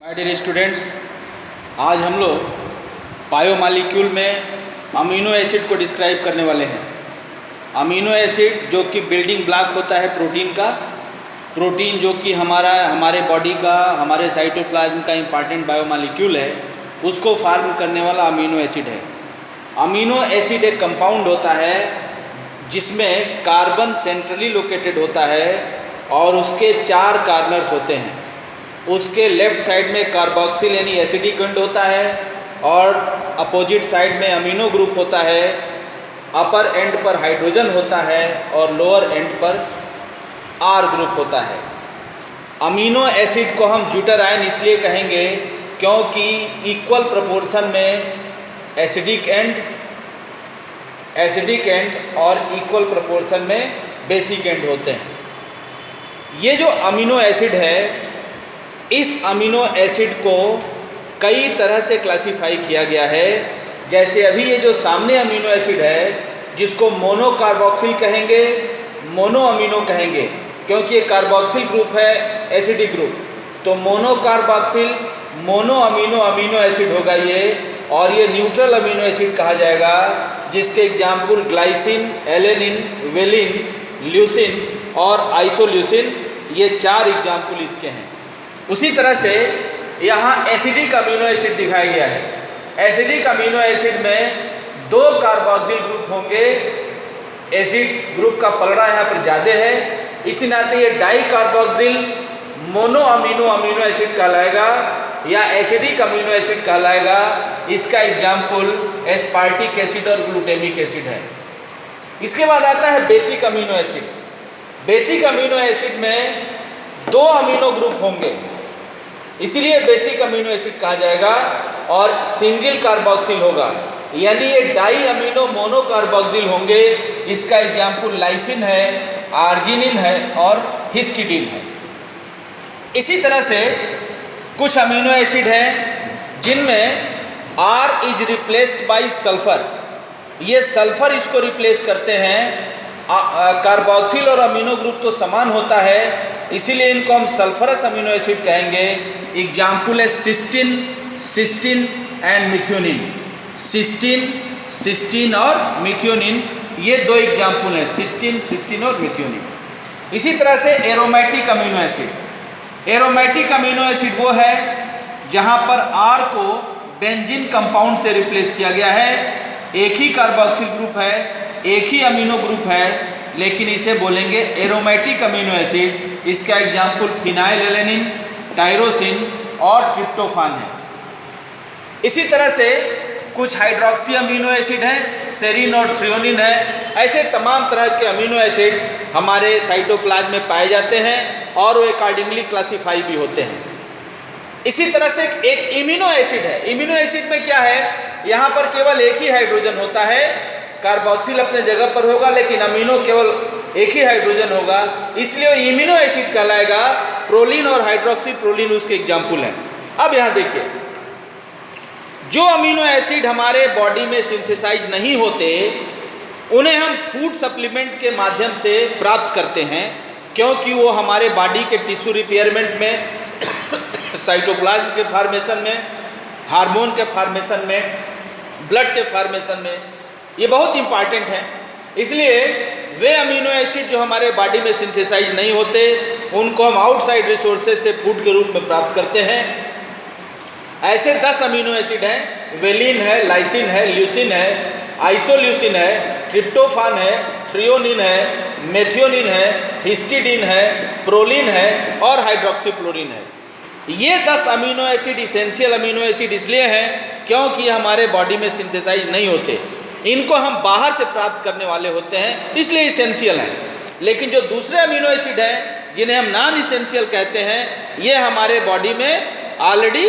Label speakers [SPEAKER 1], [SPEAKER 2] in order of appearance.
[SPEAKER 1] My dear students, आज हम लोग बायोमॉलिक्यूल में अमीनो एसिड को डिस्क्राइब करने वाले हैं। अमीनो एसिड जो कि बिल्डिंग ब्लॉक होता है प्रोटीन का, प्रोटीन जो कि हमारे बॉडी का, हमारे साइटोप्लाज्म का इम्पॉर्टेंट बायोमॉलिक्यूल है, उसको फॉर्म करने वाला अमीनो एसिड है। अमीनो एसिड एक कंपाउंड होता है जिसमें कार्बन सेंट्रली लोकेटेड होता है और उसके 4 कार्नर्स होते हैं। उसके लेफ्ट साइड में कार्बोक्सिल यानी एसिडिक एंड होता है और अपोजिट साइड में अमीनो ग्रुप होता है। अपर एंड पर हाइड्रोजन होता है और लोअर एंड पर आर ग्रुप होता है। अमीनो एसिड को हम ज्यूटरायन इसलिए कहेंगे क्योंकि इक्वल प्रोपोर्शन में एसिडिक एंड और इक्वल प्रोपोर्शन में बेसिक एंड होते हैं। ये जो अमीनो एसिड है, इस अमीनो एसिड को कई तरह से क्लासिफाई किया गया है। जैसे अभी ये जो सामने अमीनो एसिड है जिसको मोनो कार्बोक्सिल कहेंगे, मोनो अमीनो कहेंगे क्योंकि ये कार्बोक्सिल ग्रुप है, एसिडिक ग्रुप, तो mono carboxyl mono amino acid होगा ये। और ये न्यूट्रल अमीनो एसिड कहा जाएगा जिसके example glycine, alanine, valine, leucine और आइसोल्यूसिन, ये 4 एग्जाम्पल इसके हैं। उसी तरह से यहाँ एसिडिक अमीनो एसिड दिखाया गया है। एसिडिक अमीनो एसिड में 2 कार्बोक्सिल ग्रुप होंगे। एसिड ग्रुप का पलड़ा यहाँ पर ज़्यादा है, इसी नाते ये di carboxyl mono amino acid कहलाएगा या एसिडिक अमीनो एसिड कहलाएगा। इसका एग्जाम्पल एस्पार्टिक एसिड और ग्लूटामिक एसिड है। इसके बाद आता है basic amino acid. Basic amino acid में 2 अमीनो ग्रुप होंगे, इसीलिए बेसिक अमीनो एसिड कहा जाएगा और सिंगल कार्बोक्सिल होगा, यानी ये डाई अमीनो मोनो कार्बोक्सिल होंगे। इसका एग्जाम्पल लाइसिन है, आर्जिनिन है और हिस्टिडीन है। इसी तरह से कुछ अमीनो एसिड हैं जिनमें R is replaced by sulphur. ये सल्फर इसको रिप्लेस करते हैं। कार्बोक्सिल और अमीनो ग्रुप तो समान होता है, इसीलिए इनको हम सल्फरस अमीनो एसिड कहेंगे। एग्जाम्पल है सिस्टीन एंड मिथ्योनिन। सिस्टीन और मिथ्योनिन, ये 2 एग्जाम्पल हैं, सिस्टीन और मिथ्योनिन। इसी तरह से aromatic amino acid. Aromatic amino acid वो है जहाँ पर R को बेंजीन कंपाउंड से रिप्लेस किया गया है। एक ही कार्बोक्सिल ग्रुप है, एक ही अमीनो ग्रुप है, लेकिन इसे बोलेंगे एरोमेटिक अमीनो एसिड। इसका एग्जाम्पल फिनाइलएलेनिन, टायरोसिन और ट्रिप्टोफान है। इसी तरह से कुछ हाइड्रोक्सी अमीनो एसिड हैं, सेरीन और थ्रियोनिन है। ऐसे तमाम तरह के अमीनो एसिड हमारे साइटोप्लाज्म में पाए जाते हैं और वो अकॉर्डिंगली क्लासीफाई भी होते हैं। इसी तरह से एक इम्यूनो एसिड है। इम्यूनो एसिड में क्या है, यहाँ पर केवल एक ही हाइड्रोजन होता है। कार्बोक्सिल अपने जगह पर होगा लेकिन अमीनो केवल एक ही हाइड्रोजन होगा, इसलिए वो इम्यूनो एसिड कहलाएगा। प्रोलीन और हाइड्रोक्सी प्रोलीन उसके एग्जाम्पल हैं। अब यहाँ देखिए, जो अमीनो एसिड हमारे बॉडी में सिंथेसाइज नहीं होते उन्हें हम फूड सप्लीमेंट के माध्यम से प्राप्त करते हैं, क्योंकि वो हमारे बॉडी के टिश्यू रिपेयरमेंट में, साइटोप्लाज्म के फॉर्मेशन में, हार्मोन के फॉर्मेशन में, ब्लड के फॉर्मेशन में ये बहुत इंपॉर्टेंट है। इसलिए वे अमीनो एसिड जो हमारे बॉडी में सिंथेसाइज नहीं होते उनको हम आउटसाइड रिसोर्सेज से फूड के रूप में प्राप्त करते हैं। ऐसे 10 अमीनो एसिड हैं। वेलिन है, लाइसिन है, ल्यूसिन है, आइसोल्यूसिन है, ट्रिप्टोफान है, थ्रियोनिन है, मेथियोनिन है, हिस्टिडीन है, प्रोलीन है और हाइड्रोक्सीक्लोरीन है। ये 10 amino acid essential amino acid इसलिए हैं क्योंकि हमारे बॉडी में सिंथेसाइज नहीं होते। इनको हम बाहर से प्राप्त करने वाले होते हैं, इसलिए इसेंशियल हैं। लेकिन जो दूसरे अमीनो एसिड हैं जिन्हें हम नॉन इसेंशियल कहते हैं, ये हमारे बॉडी में ऑलरेडी